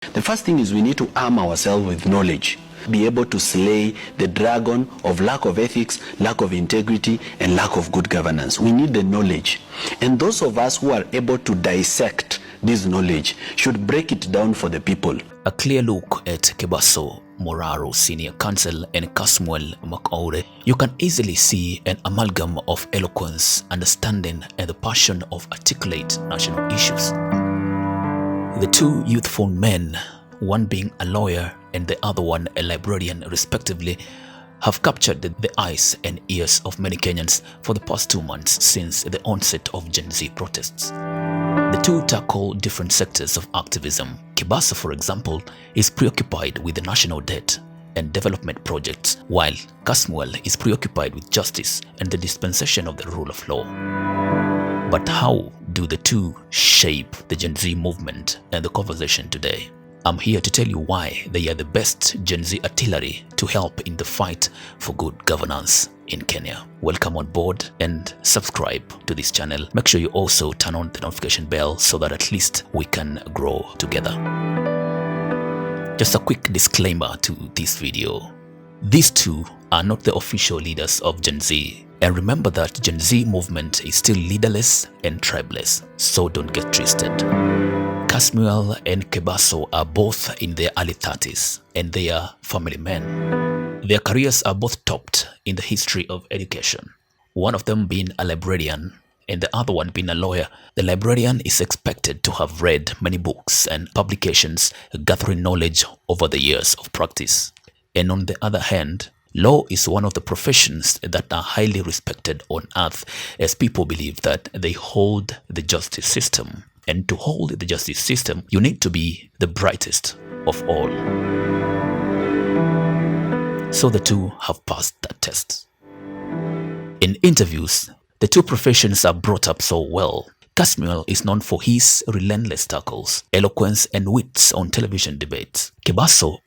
The first thing is we need to arm ourselves with knowledge, be able to slay the dragon of lack of ethics, lack of integrity, and lack of good governance. We need the knowledge. And those of us who are able to dissect this knowledge should break it down for the people. A clear look at Kebaso Moraro Senior Counsel and Kasmuel Morara, you can easily see an amalgam of eloquence, understanding, and the passion of articulate national issues. The two youthful men, one being a lawyer and the other one a librarian respectively, have captured the eyes and ears of many Kenyans for the past 2 months since the onset of Gen Z protests. The two tackle different sectors of activism. Kebaso, for example, is preoccupied with the national debt and development projects, while Kasmuel is preoccupied with justice and the dispensation of the rule of law. But how do the two shape the Gen Z movement and the conversation today? I'm here to tell you why they are the best Gen Z artillery to help in the fight for good governance in Kenya. Welcome on board and subscribe to this channel. Make sure you also turn on the notification bell so that at least we can grow together. Just a quick disclaimer to this video. These two are not the official leaders of Gen Z. And remember that Gen Z movement is still leaderless and tribeless, so don't get twisted. Kasmuel and Kebaso are both in their early 30s and they are family men. Their careers are both topped in the history of education, one of them being a librarian and the other one being a lawyer. The librarian is expected to have read many books and publications, gathering knowledge over the years of practice. And on the other hand, law is one of the professions that are highly respected on earth, as people believe that they hold the justice system. And to hold the justice system, you need to be the brightest of all. So the two have passed that test. In interviews, the two professions are brought up so well. Kasmuel is known for his relentless tackles, eloquence, and wits on television debates. Kebaso,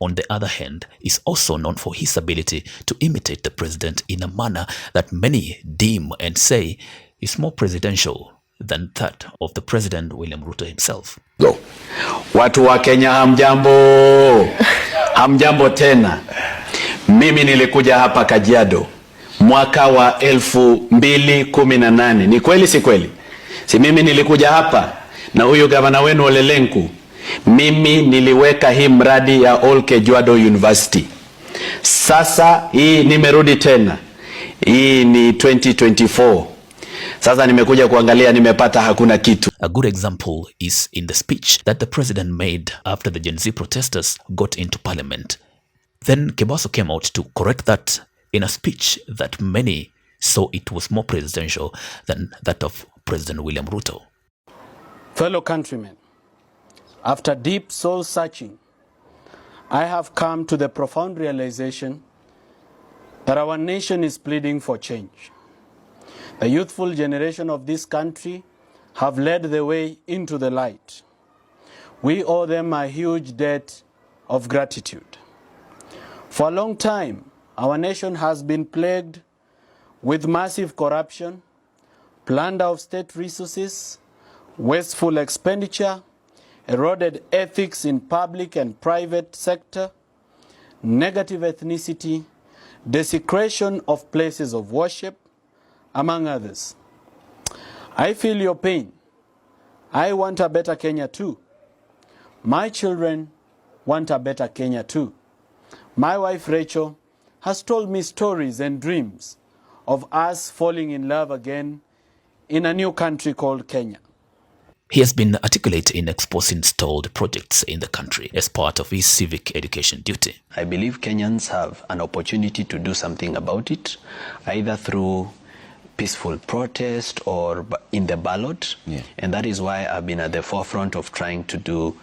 on the other hand, is also known for his ability to imitate the president in a manner that many deem and say is more presidential than that of the President William Ruto himself. Watu wa Kenya hamjambo. Hamjambo tena. Mimi nilikuja hapa Kajiado mwaka wa 2018. Ni kweli si kweli? Si mimi nilikuja hapa na huyu gavana wenu Olelenku. Mimi niliweka hii mradi ya All Kejuado University. Sasa hii nimerudi tena. Hii ni 2024. Sasa nimekuja kuangalia, nimepata hakuna kitu. A good example is in the speech that the president made after the Gen Z protesters got into parliament. Then Kebaso came out to correct that in a speech that many saw it was more presidential than that of President William Ruto. Fellow countrymen, after deep soul searching, I have come to the profound realization that our nation is pleading for change. The youthful generation of this country have led the way into the light. We owe them a huge debt of gratitude. For a long time, our nation has been plagued with massive corruption, plunder of state resources, wasteful expenditure, eroded ethics in public and private sector, negative ethnicity, desecration of places of worship, among others. I feel your pain. I want a better Kenya too. My children want a better Kenya too. My wife Rachel has told me stories and dreams of us falling in love again in a new country called Kenya. He has been articulate in exposing stalled projects in the country as part of his civic education duty. I believe Kenyans have an opportunity to do something about it, either through peaceful protest or in the ballot. And that is why I've been at the forefront of trying to do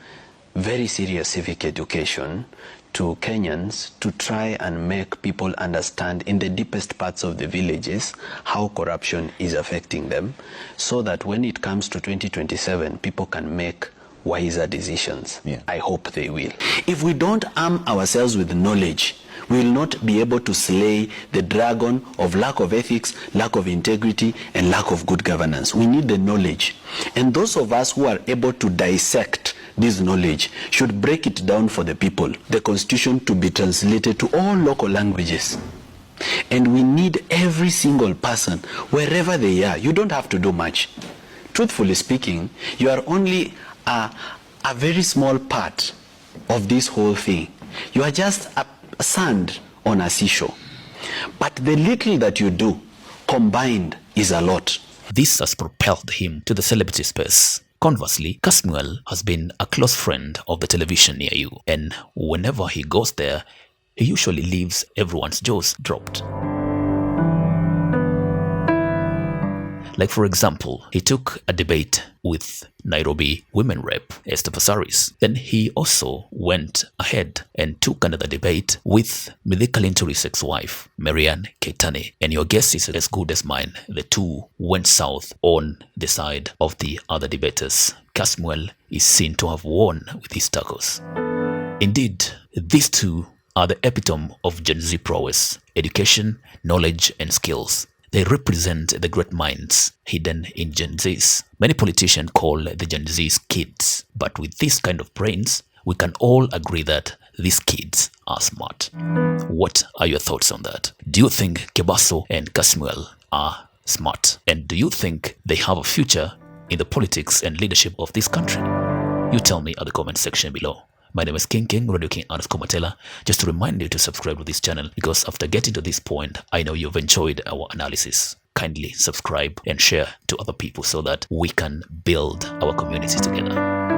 very serious civic education to Kenyans to try and make people understand in the deepest parts of the villages how corruption is affecting them, so that when it comes to 2027, people can make wiser decisions. I hope they will. If we don't arm ourselves with knowledge, we will not be able to slay the dragon of lack of ethics, lack of integrity, and lack of good governance. We need the knowledge. And those of us who are able to dissect this knowledge should break it down for the people, the constitution to be translated to all local languages. And we need every single person, wherever they are. You don't have to do much. Truthfully speaking, you are only a very small part of this whole thing. You are just a sand on a seashore. But the little that you do combined is a lot. This has propelled him to the celebrity space. Conversely, Kasmuel has been a close friend of the television near you, and whenever he goes there, he usually leaves everyone's jaws dropped. Like for example, he took a debate with Nairobi women rep Esther Passaris. Then he also went ahead and took another debate with Mithika Linturi's ex-wife, Marianne Keitany. And your guess is as good as mine. The two went south on the side of the other debaters. Kasmuel is seen to have won with his tacos. Indeed, these two are the epitome of Gen Z prowess, education, knowledge, and skills. They represent the great minds hidden in Gen Zs. Many politicians call the Gen Zs kids, but with this kind of brains, we can all agree that these kids are smart. What are your thoughts on that? Do you think Kebaso and Kasmuel are smart? And do you think they have a future in the politics and leadership of this country? You tell me at the comment section below. My name is King Radio King _Matela. Just to remind you to subscribe to this channel, because after getting to this point, I know you've enjoyed our analysis. Kindly subscribe and share to other people so that we can build our community together.